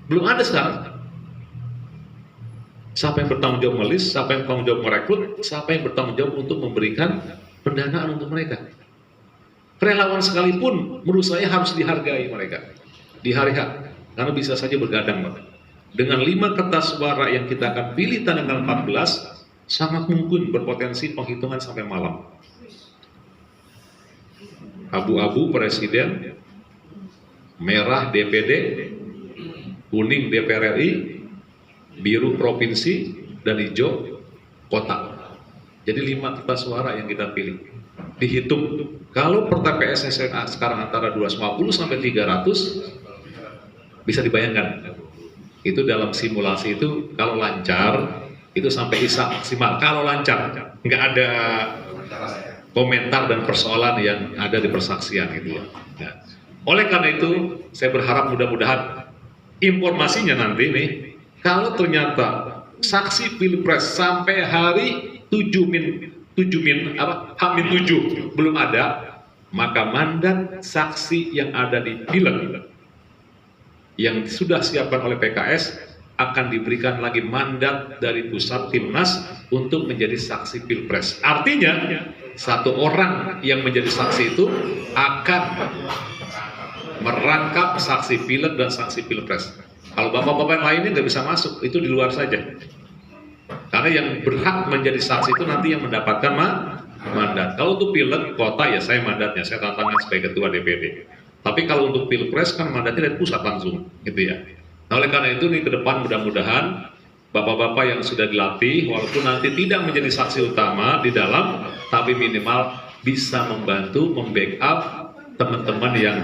Belum ada sekarang. Siapa yang bertanggung jawab melis, siapa yang bertanggung jawab merekrut, siapa yang bertanggung jawab untuk memberikan pendanaan untuk mereka. Relawan sekalipun menurut saya harus dihargai mereka di hari H, karena bisa saja bergadang, Pak. Dengan 5 kertas suara yang kita akan pilih tanggal 14, sangat mungkin berpotensi penghitungan sampai malam. Abu-abu presiden, merah DPD, kuning DPR RI, biru provinsi, dan hijau kota. Jadi 5 kertas suara yang kita pilih. Dihitung, kalau per TPS sekarang antara 250 sampai 300, bisa dibayangkan. Itu dalam simulasi itu kalau lancar, itu sampai isa maksimal. Kalau lancar, nggak ada komentar dan persoalan yang ada di persaksian gitu ya. Nah, oleh karena itu, saya berharap mudah-mudahan informasinya nanti nih, kalau ternyata saksi pilpres sampai hari H-7 belum ada, maka mandat saksi yang ada di pileg yang sudah siapkan oleh PKS akan diberikan lagi mandat dari pusat timnas untuk menjadi saksi pilpres. Artinya satu orang yang menjadi saksi itu akan merangkap saksi pileg dan saksi pilpres. Kalau bapak-bapak yang lainnya nggak bisa masuk, itu di luar saja. Karena yang berhak menjadi saksi itu nanti yang mendapatkan mandat. Kalau untuk pileg kota ya saya mandatnya, saya tantangan sebagai ketua DPD. Tapi kalau untuk pilpres kan mandatnya dari pusat langsung, gitu ya. Nah, oleh karena itu nih ke depan mudah-mudahan bapak-bapak yang sudah dilatih, walaupun nanti tidak menjadi saksi utama di dalam, tapi minimal bisa membantu, membackup teman-teman yang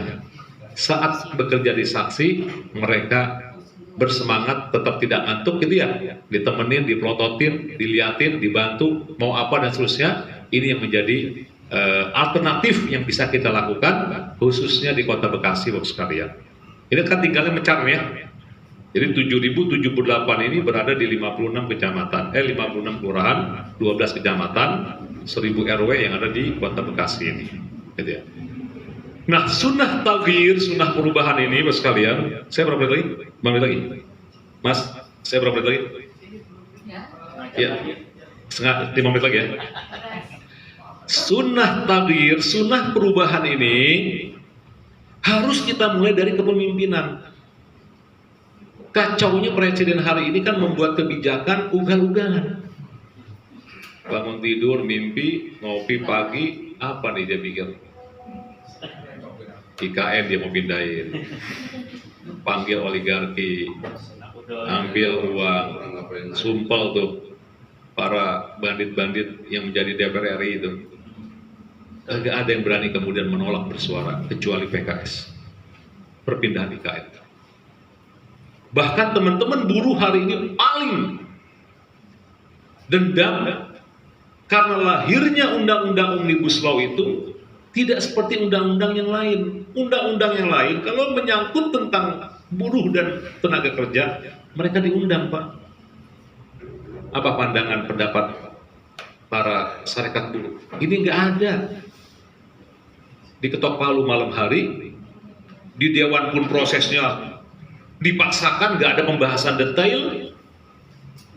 saat bekerja di saksi mereka bersemangat, tetap tidak ngantuk gitu ya, ditemenin, dipelototin, diliatin, dibantu, mau apa dan seterusnya. Ini yang menjadi alternatif yang bisa kita lakukan khususnya di Kota Bekasi, Bapak sekalian. Ini kan tinggalnya mencar ya. Jadi 7.078 ini berada di 56 kecamatan, 56 kelurahan, 12 kecamatan, 1000 RW yang ada di Kota Bekasi ini. Gitu ya. Nah, sunnah taghyir, sunnah perubahan ini, Bapak sekalian, saya berapa menit lagi? 5 menit lagi? Mas, saya berapa menit lagi? Ya, setengah 5 menit lagi ya. Sunnah taghyir, sunnah perubahan ini harus kita mulai dari kepemimpinan. Kacaunya presiden hari ini kan membuat kebijakan ugal-ugalan. Bangun tidur, mimpi, ngopi pagi, apa nih dia pikir? IKN dia mau pindahin, panggil oligarki, ambil uang, sumpel tuh para bandit-bandit yang menjadi DPR RI itu. Tidak ada yang berani kemudian menolak bersuara kecuali PKS perpindahan IKN. Bahkan teman-teman buruh hari ini paling dendam karena lahirnya undang-undang Omnibus Law itu tidak seperti undang-undang yang lain. Undang-undang yang lain kalau menyangkut tentang buruh dan tenaga kerja, mereka diundang, Pak. Apa pandangan pendapat para serikat buruh? Ini nggak ada. Diketok palu malam hari, di dewan pun prosesnya dipaksakan, nggak ada pembahasan detail,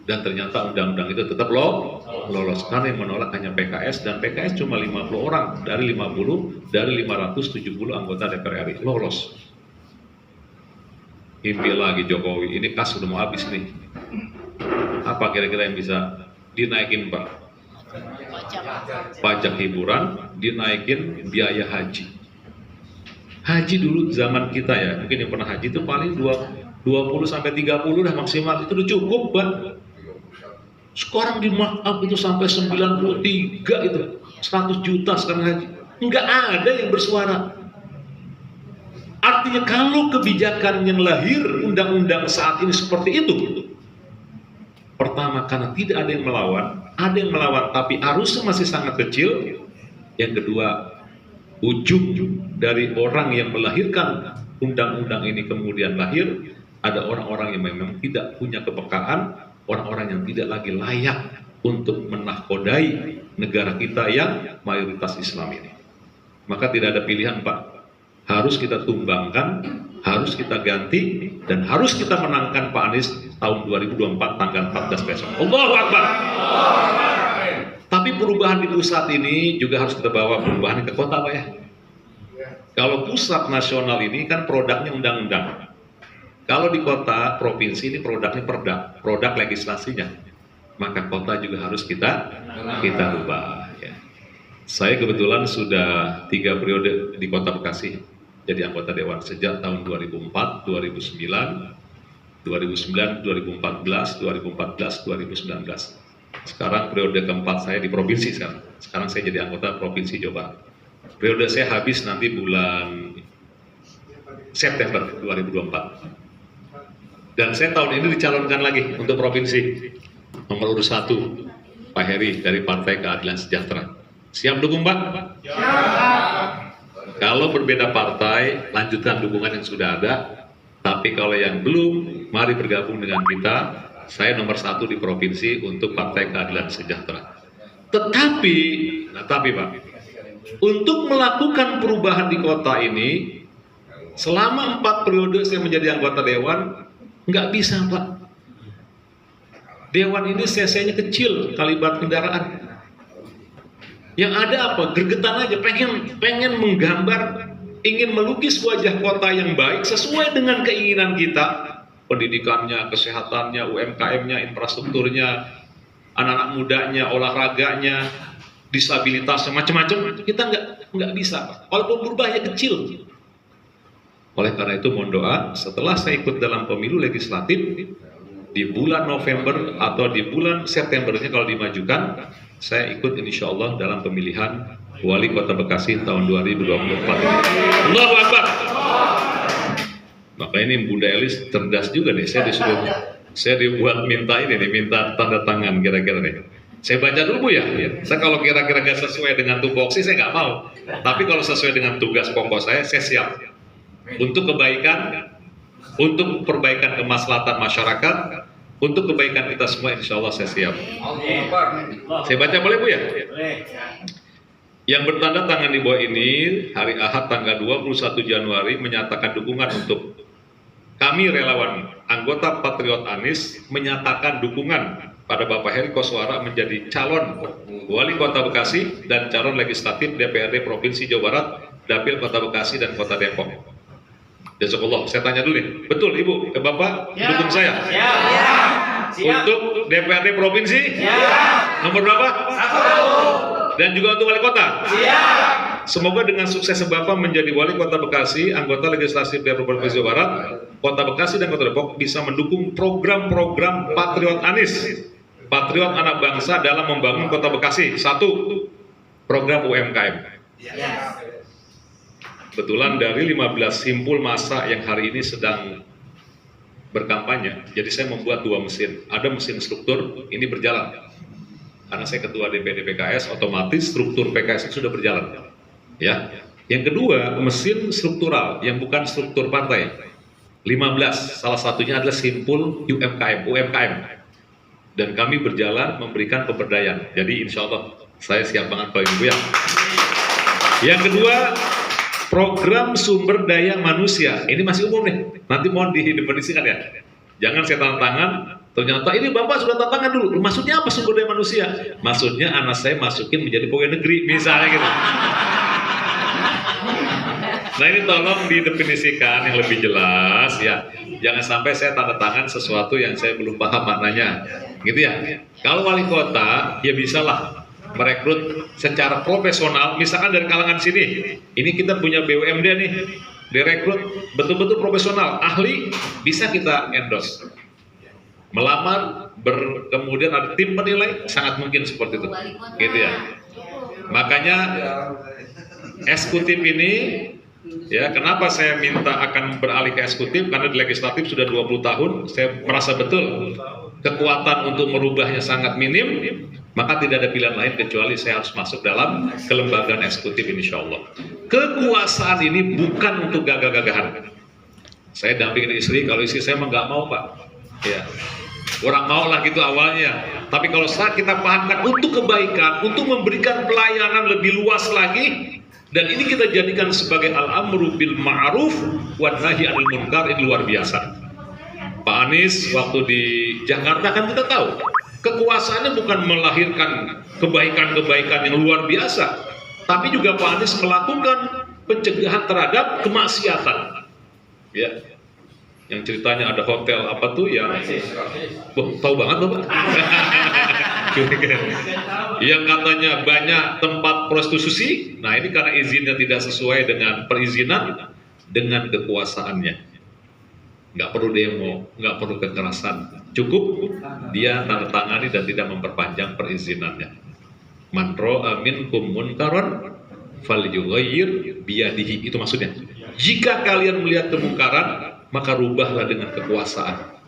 dan ternyata undang-undang itu tetap lolos. Karena yang menolak hanya PKS, dan PKS cuma 50 orang dari 570 anggota DPR RI lolos. Impi lagi Jokowi, ini kas sudah mau habis nih. Apa kira-kira yang bisa dinaikin, Pak? Pajak hiburan, dinaikin biaya haji. Haji dulu zaman kita ya, mungkin yang pernah haji itu paling 20 sampai 30 dah maksimal, itu udah cukup, Pak. Sekarang di markup itu sampai 93 itu, 100 juta sekarang haji. Enggak ada yang bersuara. Artinya kalau kebijakan yang lahir undang-undang saat ini seperti itu, pertama karena tidak ada yang melawan, tapi arusnya masih sangat kecil. Yang kedua, ujung dari orang yang melahirkan undang-undang ini kemudian lahir, ada orang-orang yang memang tidak punya kepekaan, orang-orang yang tidak lagi layak untuk menahkodai negara kita yang mayoritas Islam ini. Maka tidak ada pilihan, Pak. harus kita tumbangkan, harus kita ganti, dan harus kita menangkan Pak Anies tahun 2024 tanggal 14 besok. Allahu Akbar. Tapi perubahan di pusat ini juga harus kita bawa perubahan ke kota, Pak ya. Kalau pusat nasional ini kan produknya undang-undang. Kalau di kota, provinsi ini produknya perda, produk legislasinya. Maka kota juga harus kita ubah. Ya. Saya kebetulan sudah 3 periode di Kota Bekasi jadi anggota Dewan sejak tahun 2004, 2009, 2014, 2019. Sekarang periode keempat saya di provinsi sekarang. Sekarang saya jadi anggota Provinsi Jawa Barat. Periode saya habis nanti bulan September 2024. Dan saya tahun ini dicalonkan lagi untuk provinsi nomor urut 1, Pak Heri dari Partai Keadilan Sejahtera. Siap dukung, Pak? Siap. Kalau berbeda partai, lanjutkan dukungan yang sudah ada. Tapi kalau yang belum, mari bergabung dengan kita. Saya nomor 1 di provinsi untuk Partai Keadilan Sejahtera. Tetapi Pak, untuk melakukan perubahan di kota ini, selama 4 periode saya menjadi anggota Dewan, nggak bisa, Pak. Dewan ini cc-nya kecil, kaliber kendaraan. Yang ada apa? Gergetan aja, pengen menggambar, ingin melukis wajah kota yang baik sesuai dengan keinginan kita. Pendidikannya, kesehatannya, UMKM-nya, infrastrukturnya, anak-anak mudanya, olahraganya, disabilitasnya, macam-macam. Kita nggak bisa, walaupun berubahnya kecil. Oleh karena itu mohon doa, setelah saya ikut dalam pemilu legislatif di bulan November atau di bulan Septembernya kalau dimajukan, saya ikut insya Allah dalam pemilihan Wali Kota Bekasi tahun 2024 ini. Allahu Akbar. Maka ini Bunda Elis cerdas juga nih, saya dibuat minta tanda tangan kira-kira nih. Saya baca dulu Bu ya. Saya kalau kira-kira gak sesuai dengan tupoksi saya nggak mau. Tapi kalau sesuai dengan tugas pokok saya siap. Untuk kebaikan, untuk perbaikan kemaslahatan masyarakat, untuk kebaikan kita semua insya Allah saya siap. Saya baca boleh Bu ya? Yang bertanda tangan di bawah ini hari Ahad tanggal 21 Januari menyatakan dukungan untuk kami relawan anggota Patriot Anies menyatakan dukungan pada Bapak Heri Koswara menjadi calon Wali Kota Bekasi dan calon legislatif DPRD Provinsi Jawa Barat, Dapil Kota Bekasi dan Kota Depok. Jazakallah. Saya tanya dulu nih, betul Ibu, Bapak dukung saya? Siap. Untuk DPRD Provinsi? Siap. Nomor berapa? 1. Dan juga untuk Wali Kota? Siap. Semoga dengan sukses Bapak menjadi Wali Kota Bekasi, anggota legislatif DPRD Provinsi Jawa Barat, Kota Bekasi dan Kota Depok bisa mendukung program-program Patriot Anies, Patriot anak bangsa dalam membangun Kota Bekasi. 1. Program UMKM. Kebetulan dari 15 simpul massa yang hari ini sedang berkampanye, jadi saya membuat 2 mesin. Ada mesin struktur, ini berjalan. Karena saya ketua DPD PKS, otomatis struktur PKS itu sudah berjalan. Ya. Yang kedua, mesin struktural yang bukan struktur partai. 15, salah satunya adalah simpul UMKM. Dan kami berjalan memberikan pemberdayaan. Jadi insya Allah saya siap banget Pak Ibu ya. Yang kedua, program sumber daya manusia. Ini masih umum nih. Nanti mohon didefinisikan ya. Jangan saya tanda tangan, ternyata ini Bapak sudah tanda tangan dulu. Maksudnya apa sumber daya manusia? Maksudnya anak saya masukin menjadi pegawai negeri, misalnya gitu. Nah ini tolong didefinisikan yang lebih jelas ya. Jangan sampai saya tanda tangan sesuatu yang saya belum paham maknanya. Gitu ya. Kalau wali kota, ya bisalah merekrut secara profesional, misalkan dari kalangan sini. Ini kita punya BUMD nih, direkrut betul-betul profesional, ahli, bisa kita endorse. Melamar, kemudian ada tim penilai, sangat mungkin seperti itu. Gitu ya. Makanya eksekutif ini, ya kenapa saya minta akan beralih ke eksekutif, karena di legislatif sudah 20 tahun, saya merasa betul kekuatan untuk merubahnya sangat minim, maka tidak ada pilihan lain kecuali saya harus masuk dalam kelembagaan eksekutif insya Allah. Kekuasaan ini bukan untuk gagah-gagahan. Saya dampingin istri, kalau istri saya mah nggak mau Pak, ya orang mau lah gitu awalnya. Tapi kalau saat kita pahamkan untuk kebaikan, untuk memberikan pelayanan lebih luas lagi, Dan ini kita jadikan sebagai al-amru bil ma'ruf wan nahi 'anil munkar, ini luar biasa. Pak Anies waktu di Jakarta kan kita tahu kekuasaannya bukan melahirkan kebaikan-kebaikan yang luar biasa, tapi juga Pak Anies melakukan pencegahan terhadap kemaksiatan. Ya, yang ceritanya ada hotel apa tuh yang, tahu banget Bapak? Yang katanya banyak tempat prostitusi. Nah ini karena izinnya tidak sesuai dengan perizinan, dengan kekuasaannya. Nggak perlu demo, nggak perlu kekerasan, cukup dia tanda tangani dan tidak memperpanjang perizinannya. Man ra'a minkum munkaran falyughayyir biyadihi, itu maksudnya. Jika kalian melihat kemungkaran, maka rubahlah dengan kekuasaan.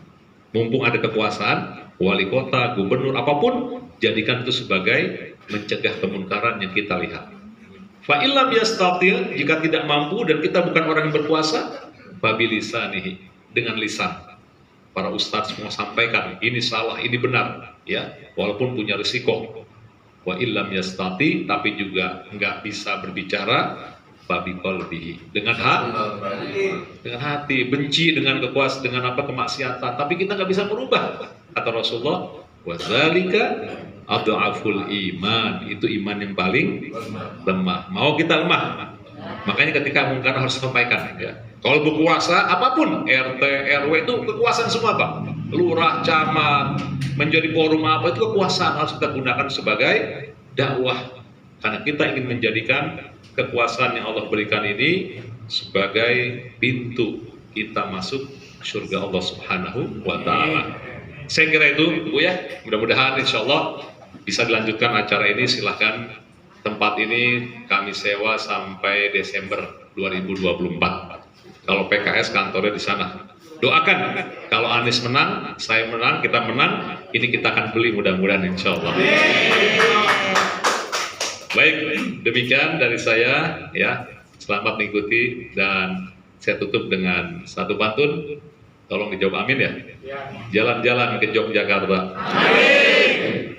Mumpung ada kekuasaan, wali kota, gubernur, apapun, jadikan itu sebagai mencegah kemungkaran yang kita lihat. Fa illam yastati', jika tidak mampu dan kita bukan orang yang berkuasa, fabilisanihi, dengan lisan. Para ustadz semua sampaikan ini salah, ini benar, ya, walaupun punya risiko. Wa illam yastati, tapi juga nggak bisa berbicara, fabiqalbihi, dengan hati, benci dengan kekuasaan, dengan apa, kemaksiatan, tapi kita nggak bisa merubah. Kata Rasulullah, wa dzalika adhaful iman, itu iman yang paling lemah. Mau kita lemah, makanya ketika mungkar harus sampaikan, ya. Kalau berkuasa apapun, RT, RW itu kekuasaan semua Pak. Lurah, camat, menjadi forum apa, itu kekuasaan harus kita gunakan sebagai dakwah. Karena kita ingin menjadikan kekuasaan yang Allah berikan ini sebagai pintu kita masuk surga Allah Subhanahu wa Ta'ala. Saya kira itu Bu ya, mudah-mudahan insya Allah bisa dilanjutkan acara ini. Silahkan, tempat ini kami sewa sampai Desember 2024. Kalau PKS kantornya di sana. Doakan kalau Anies menang, saya menang, kita menang, ini kita akan beli mudah-mudahan insya Allah. Baik, demikian dari saya, ya. Selamat mengikuti dan saya tutup dengan satu pantun. Tolong dijawab amin ya. Jalan-jalan ke Yogyakarta. Amin.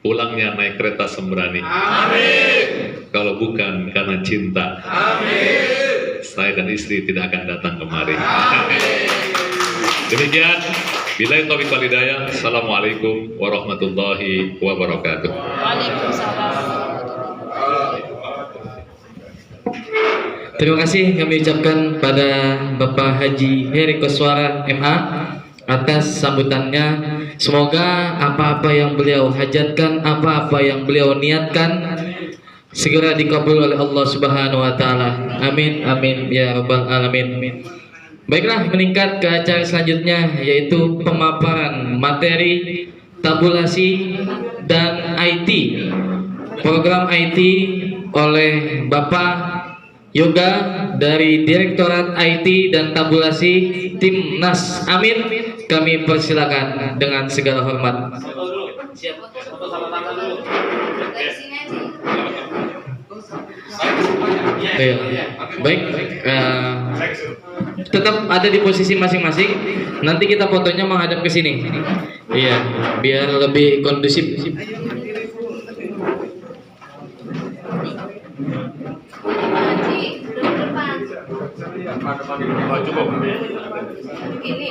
Pulangnya naik kereta sembrani. Amin. Kalau bukan karena cinta. Amin. Saya dan istri tidak akan datang kemari. Amin. Demikian, billahi taufiq wal hidayah. Assalamualaikum warahmatullahi wabarakatuh. Waalaikumsalam. Terima kasih kami ucapkan pada Bapak Haji Heri Koswara MA atas sambutannya. Semoga apa-apa yang beliau hajatkan, apa-apa yang beliau niatkan segera dikabul oleh Allah Subhanahu wa Ta'ala. Amin, amin ya rabbal alamin. Baiklah, meningkat ke acara selanjutnya, yaitu pemaparan materi tabulasi dan IT, program IT oleh Bapak Yoga dari Direktorat IT dan Tabulasi Timnas. Amin. Kami persilakan dengan segala hormat. Baik, tetap ada di posisi masing-masing. Nanti kita fotonya menghadap ke sini. Iya, biar lebih kondusif. Cukup. Ini.